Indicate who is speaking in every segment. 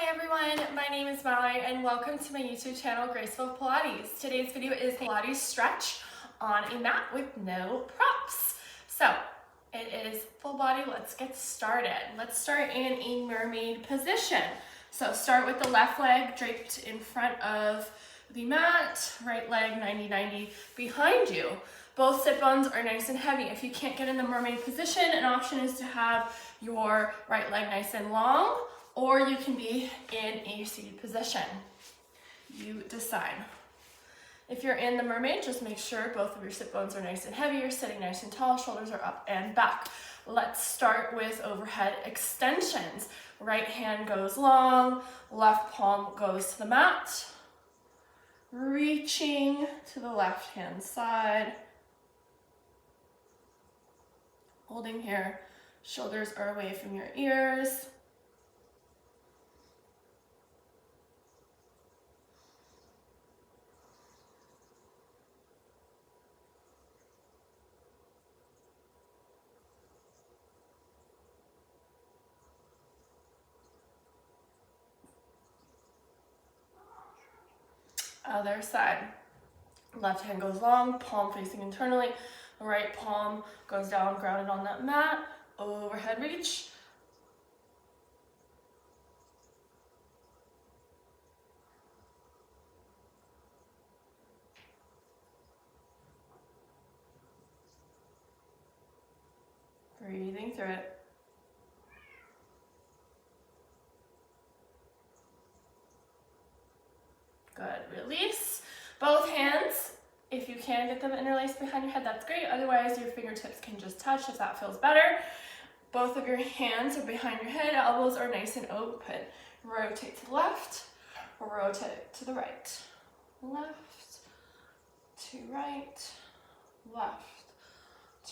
Speaker 1: Hi everyone, my name is Mallory and welcome to my YouTube channel, Graceful Pilates. Today's video is a Pilates stretch on a mat with no props. So it is full body, let's get started. Let's start in a mermaid position. So start with the left leg draped in front of the mat, right leg 90-90 behind you. Both sit bones are nice and heavy. If you can't get in the mermaid position, an option is to have your right leg nice and long, or you can be in a seated position. You decide. If you're in the mermaid, just make sure both of your sit bones are nice and heavy. You're sitting nice and tall, shoulders are up and back. Let's start with overhead extensions. Right hand goes long, left palm goes to the mat. Reaching to the left hand side. Holding here, shoulders are away from your ears. Other side. Left hand goes long, palm facing internally. The right palm goes down, grounded on that mat. Overhead reach. Breathing through it. Good, release. Both hands, if you can get them interlaced behind your head, that's great. Otherwise, your fingertips can just touch if that feels better. Both of your hands are behind your head, elbows are nice and open. Rotate to the left, rotate to the right. Left to right, left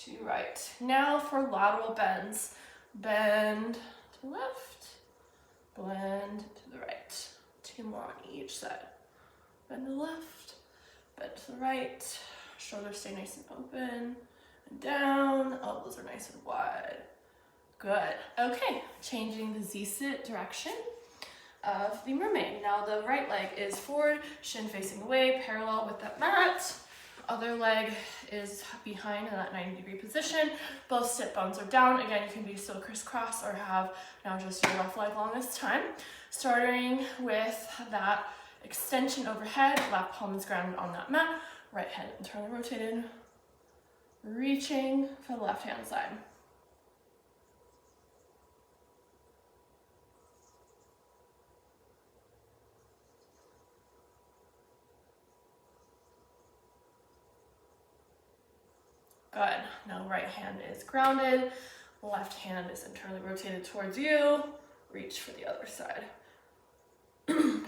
Speaker 1: to right. Now for lateral bends. Bend to the left, blend to the right. Two more on each side. Bend to the left, bend to the right. Shoulders stay nice and open and down. Elbows are nice and wide. Good. Okay, changing the Z-sit direction of the mermaid. Now the right leg is forward, shin facing away, parallel with that mat. Other leg is behind in that 90-degree position. Both sit bones are down. Again, you can be still crisscross or have now just your left leg long this time. Starting with that extension overhead, left palm is grounded on that mat, right hand internally rotated, reaching for the left hand side. Good. Now right hand is grounded, left hand is internally rotated towards you, reach for the other side.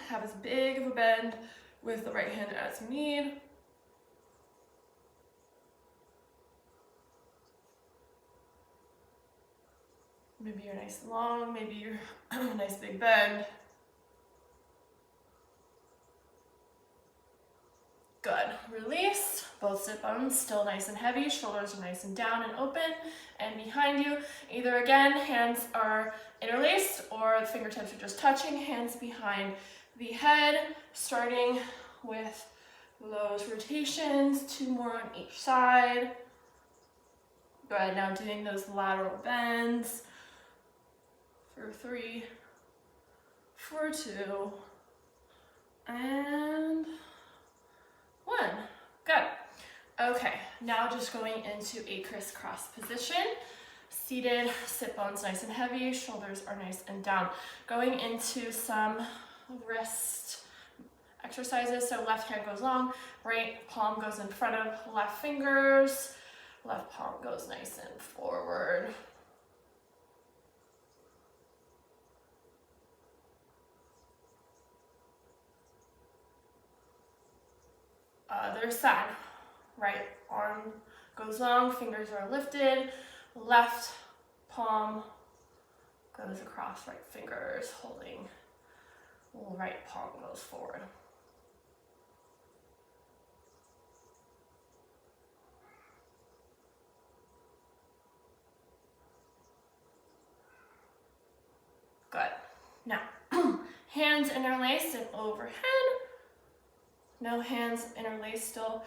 Speaker 1: Have as big of a bend with the right hand as you need. Maybe you're nice and long, maybe you're a nice big bend. Good. Release. Both sit bones still nice and heavy. Shoulders are nice and down and open. And behind you, either again, hands are interlaced or the fingertips are just touching. Hands behind the head. Starting with those rotations. Two more on each side. Good. Now doing those lateral bends. For 3, for 2, and 1. Good. Okay, now just going into a crisscross position. Seated, sit bones nice and heavy, shoulders are nice and down. Going into some wrist exercises. So left hand goes long, right palm goes in front of left fingers, left palm goes nice and forward. Other side. Right arm goes long, fingers are lifted, left palm goes across right fingers, holding right palm goes forward. Good. Now, Hands interlaced and overhead. No hands interlaced still.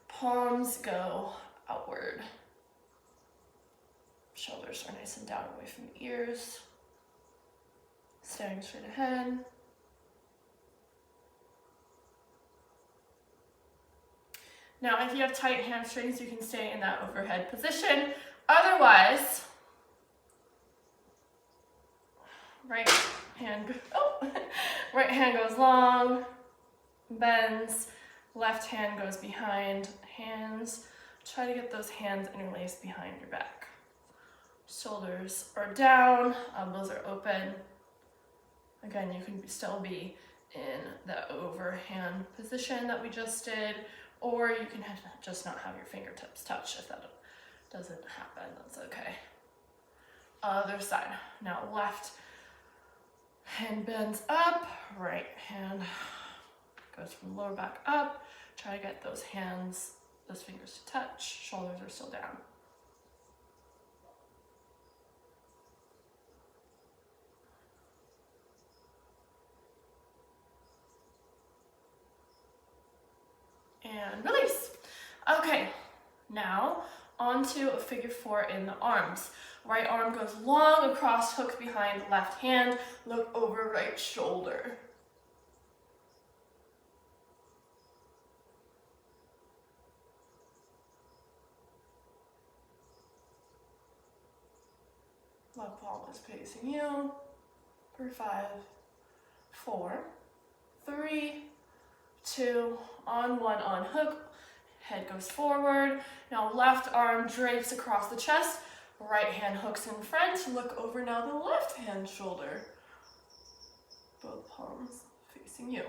Speaker 1: Palms go outward. Shoulders are nice and down away from the ears. Staring straight ahead. Now, if you have tight hamstrings, you can stay in that overhead position. Otherwise, right hand goes long, bends, left hand goes behind hands. Try to get those hands interlaced behind your back. Shoulders are down, elbows are open. Again, you can still be in the overhand position that we just did, or you can just not have your fingertips touch. If that doesn't happen, that's okay. Other side. Now left hand bends up, right hand goes from lower back up. Try to get those hands, those fingers to touch. Shoulders are still down. And release. Okay, now onto a figure 4 in the arms. Right arm goes long across, hook behind left hand, look over right shoulder. Left palm is facing you for 5, 4, 3, 2, on 1 on hook, head goes forward. Now left arm drapes across the chest, right hand hooks in front, look over now the left hand shoulder. Both palms facing you.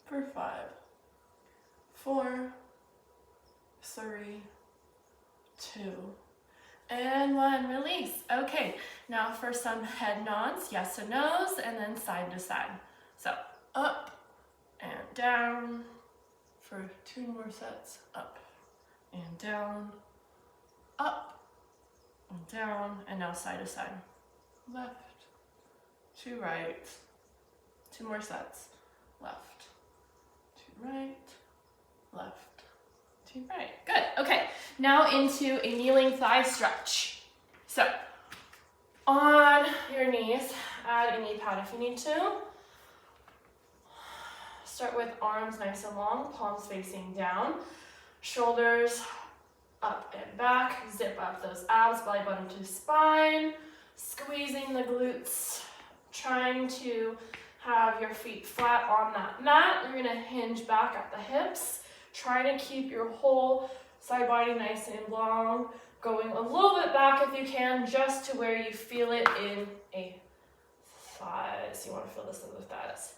Speaker 1: For 5, 4, 3, 2, and 1, release. Okay, now for some head nods, yes and no's, and then side to side. So up and down for 2 more sets. Up and down, up and down, and now side to side. Left to right, 2 more sets. Left to right, left to right. Good, okay. Now into a kneeling thigh stretch. So, on your knees, add a knee pad if you need to. Start with arms nice and long, palms facing down, shoulders up and back, zip up those abs, belly button to spine, squeezing the glutes, trying to have your feet flat on that mat. You're gonna hinge back at the hips. Try to keep your whole side body nice and long, going a little bit back if you can, just to where you feel it in a thighs. You want to feel this in the thighs.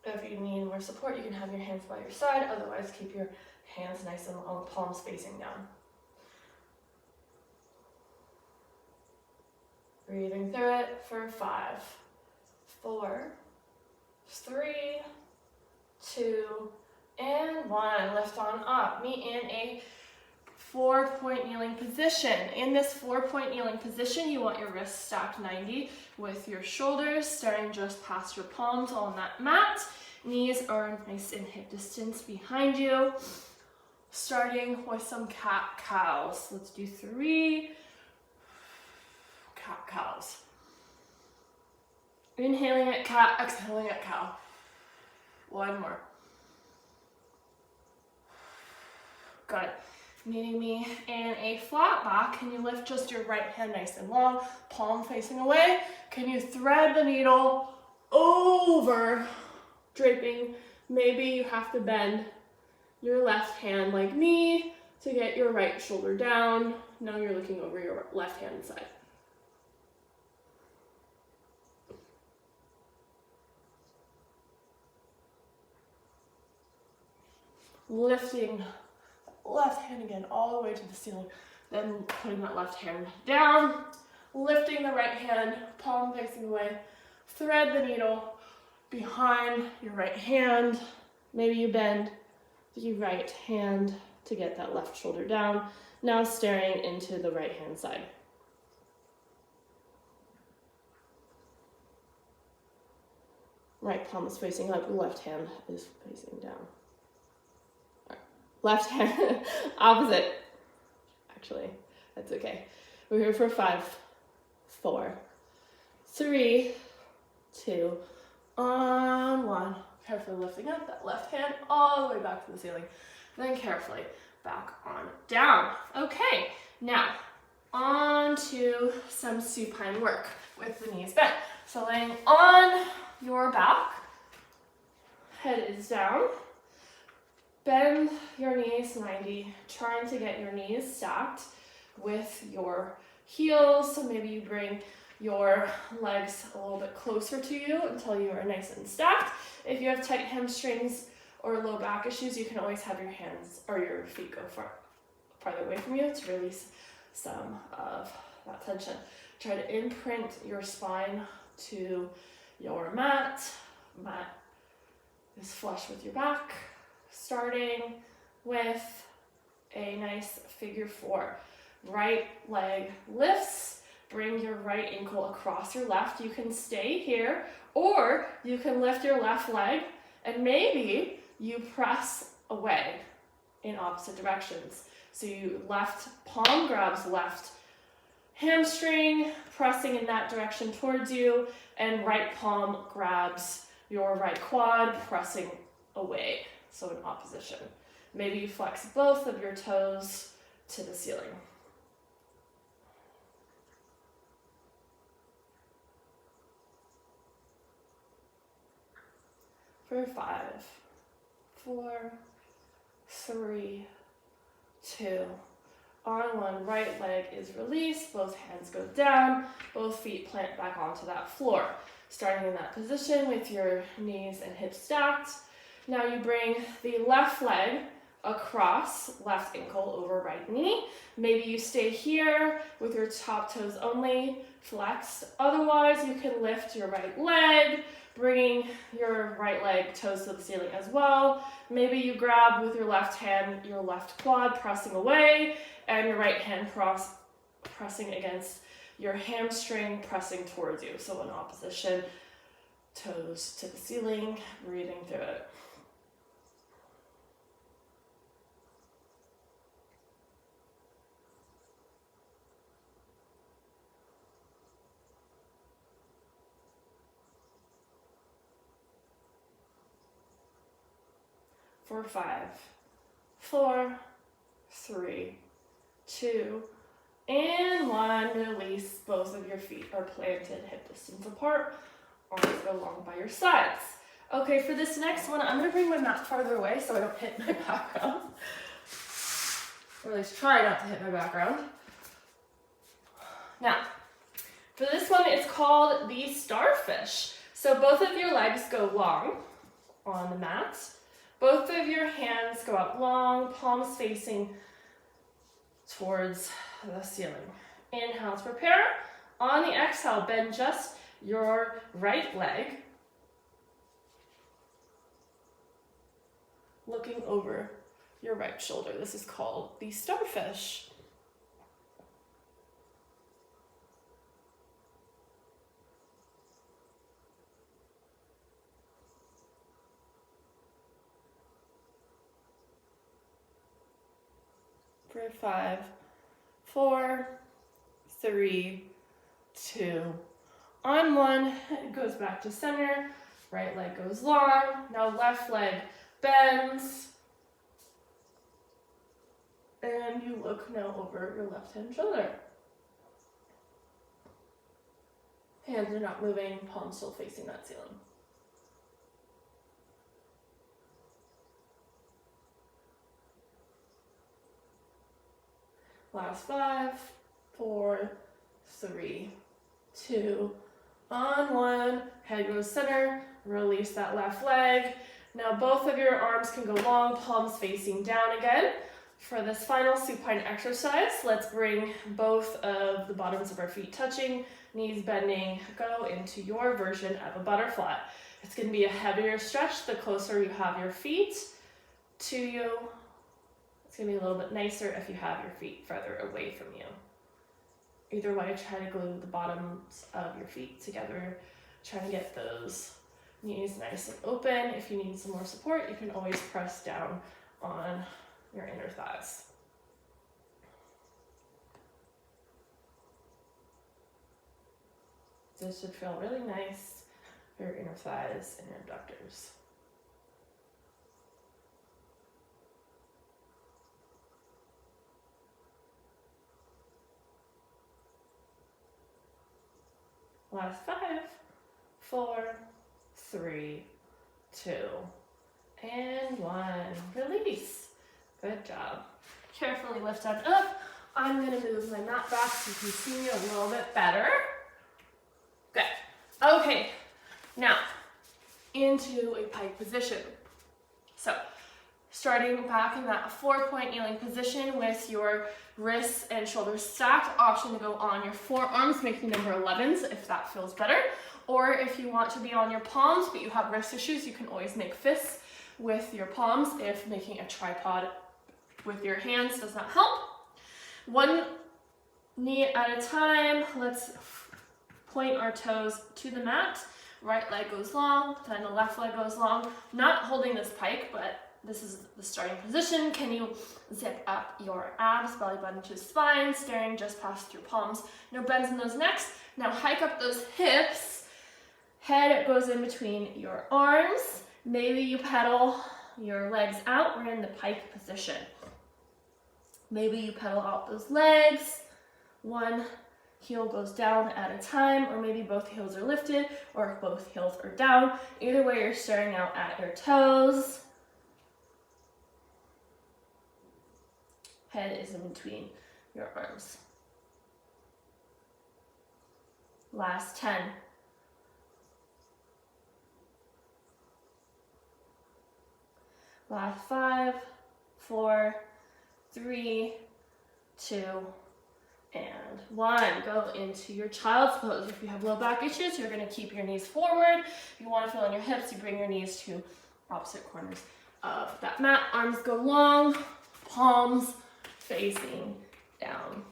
Speaker 1: If you need more support, you can have your hands by your side. Otherwise, keep your hands nice and long, palms facing down. Breathing through it for 5, 4, 3, 2, and 1. Lift on up. Meet in a 4-point kneeling position. In this 4-point kneeling position, you want your wrists stacked 90 with your shoulders starting just past your palms on that mat. Knees are nice in hip distance behind you. Starting with some cat-cows. Let's do 3 cat-cows. Inhaling at cat, exhaling at cow. 1 more. Good. Meeting me in a flat back. Can you lift just your right hand nice and long, palm facing away? Can you thread the needle over, draping? Maybe you have to bend your left hand like me to get your right shoulder down. Now you're looking over your left hand side. Lifting left hand again all the way to the ceiling, then putting that left hand down, lifting the right hand, palm facing away, thread the needle behind your right hand, maybe you bend the right hand to get that left shoulder down. Now staring into the right hand side. Right palm is facing up, left hand is facing down. Right. Left hand, opposite. Actually, that's okay. We're here for 5, 4, 3, 2, on 1. Carefully lifting up that left hand all the way back to the ceiling. Then carefully back on down. Okay, now on to some supine work with the knees bent. So laying on your back, head is down. Bend your knees 90, trying to get your knees stacked with your heels. So maybe you bring your legs a little bit closer to you until you are nice and stacked. If you have tight hamstrings or low back issues, you can always have your hands or your feet go farther away from you to release some of that tension. Try to imprint your spine to your mat. Mat is flush with your back. Starting with a nice figure 4. Right leg lifts. Bring your right ankle across your left. You can stay here, or you can lift your left leg and maybe you press away in opposite directions. So you left palm grabs left hamstring, pressing in that direction towards you, and right palm grabs your right quad, pressing away. So in opposition. Maybe you flex both of your toes to the ceiling. For 5, 4, 3, 2, on 1, right leg is released, both hands go down, both feet plant back onto that floor. Starting in that position with your knees and hips stacked. Now you bring the left leg across, left ankle over right knee. Maybe you stay here with your top toes only flexed. Otherwise, you can lift your right leg, bringing your right leg toes to the ceiling as well. Maybe you grab with your left hand, your left quad pressing away, and your right hand pressing against your hamstring, pressing towards you. So in opposition, toes to the ceiling, breathing through it. For 5, 4, 3, 2, and 1. Release. Both of your feet are planted hip distance apart. Arms go long by your sides. Okay, for this next one, I'm going to bring my mat farther away so I don't hit my background. Or at least try not to hit my background. Now, for this one, it's called the starfish. So both of your legs go long on the mat. Both of your hands go out long, palms facing towards the ceiling. Inhale to prepare. On the exhale, bend just your right leg, looking over your right shoulder. This is called the starfish. For 5, 4, 3, 2. On 1, it goes back to center. Right leg goes long. Now left leg bends. And you look now over your left hand shoulder. Hands are not moving, palms still facing that ceiling. Last 5, 4, 3, 2, on 1, head goes center, release that left leg. Now both of your arms can go long, palms facing down again. For this final supine exercise, let's bring both of the bottoms of our feet touching, knees bending, go into your version of a butterfly. It's going to be a heavier stretch the closer you have your feet to you. It's gonna be a little bit nicer if you have your feet further away from you. Either way, try to glue the bottoms of your feet together. Try to get those knees nice and open. If you need some more support, you can always press down on your inner thighs. This should feel really nice for your inner thighs and your abductors. Last 5, 4, 3, 2, and 1. Release. Good job. Carefully lift that up. I'm going to move my mat back so you can see me a little bit better. Good. Okay, now into a pike position. So starting back in that 4-point kneeling position with your wrists and shoulders stacked, option to go on your forearms, making number 11s if that feels better. Or if you want to be on your palms but you have wrist issues, you can always make fists with your palms if making a tripod with your hands does not help. One knee at a time. Let's point our toes to the mat. Right leg goes long, then the left leg goes long. Not holding this pike, but this is the starting position. Can you zip up your abs, belly button to spine, staring just past your palms. No bends in those necks. Now hike up those hips. Head goes in between your arms. Maybe you pedal your legs out. We're in the pike position. Maybe you pedal out those legs. One heel goes down at a time, or maybe both heels are lifted, or both heels are down. Either way, you're staring out at your toes. Head is in between your arms. Last 10. Last 5, 4, 3, 2, and 1. Go into your child's pose. If you have low back issues, you're going to keep your knees forward. If you want to feel in your hips, you bring your knees to opposite corners of that mat. Arms go long, palms facing down.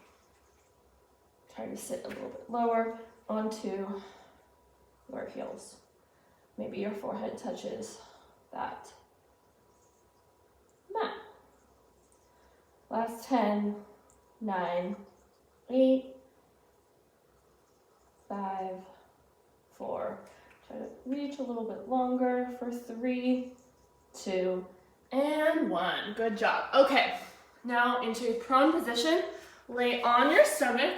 Speaker 1: Try to sit a little bit lower onto your heels. Maybe your forehead touches that mat. Last 10, 9, 8, 5, 4. Try to reach a little bit longer for 3, 2, and 1. Good job. Okay, now into a prone position. Lay on your stomach.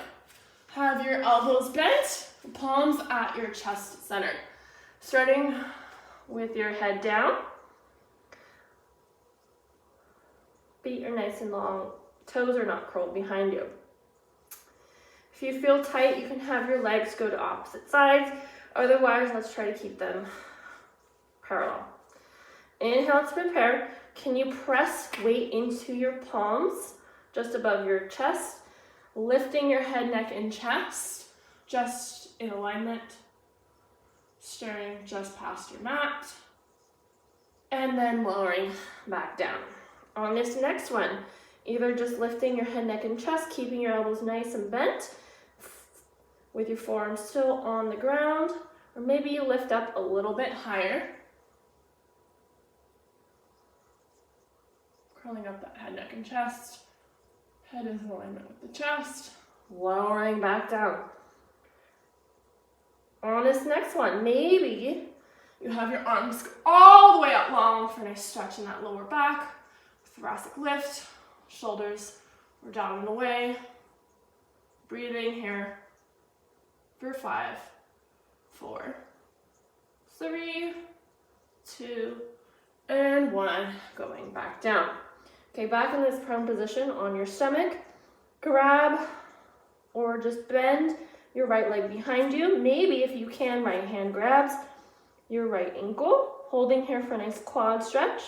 Speaker 1: Have your elbows bent, palms at your chest center. Starting with your head down. Feet are nice and long. Toes are not curled behind you. If you feel tight, you can have your legs go to opposite sides. Otherwise, let's try to keep them parallel. Inhale to prepare. Can you press weight into your palms just above your chest? Lifting your head, neck, and chest just in alignment. Staring just past your mat. And then lowering back down. On this next one, either just lifting your head, neck, and chest, keeping your elbows nice and bent with your forearms still on the ground, or maybe you lift up a little bit higher. Curling up that head, neck, and chest. Head is in alignment with the chest. Lowering back down. On this next one, maybe you have your arms go all the way out long for a nice stretch in that lower back. Thoracic lift. Shoulders are down and away. Breathing here for 5, 4, 3, 2, and 1. Going back down. Okay, back in this prone position on your stomach. Grab or just bend your right leg behind you. Maybe if you can, right hand grabs your right ankle. Holding here for a nice quad stretch.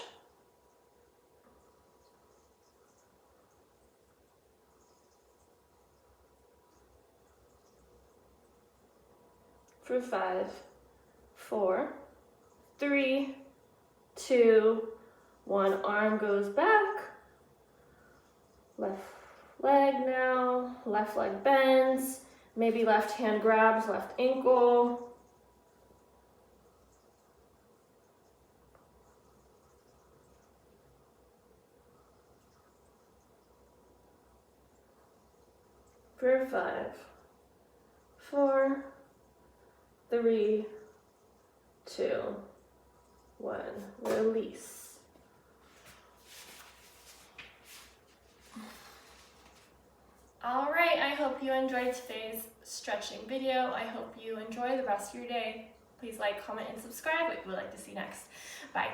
Speaker 1: For 5, 4, 3, 2, One arm goes back. Left leg now. Left leg bends. Maybe left hand grabs left ankle. For 5, 4, 3, 2, 1. Release. All right, I hope you enjoyed today's stretching video. I hope you enjoy the rest of your day. Please like, comment, and subscribe. What you would like to see next. Bye.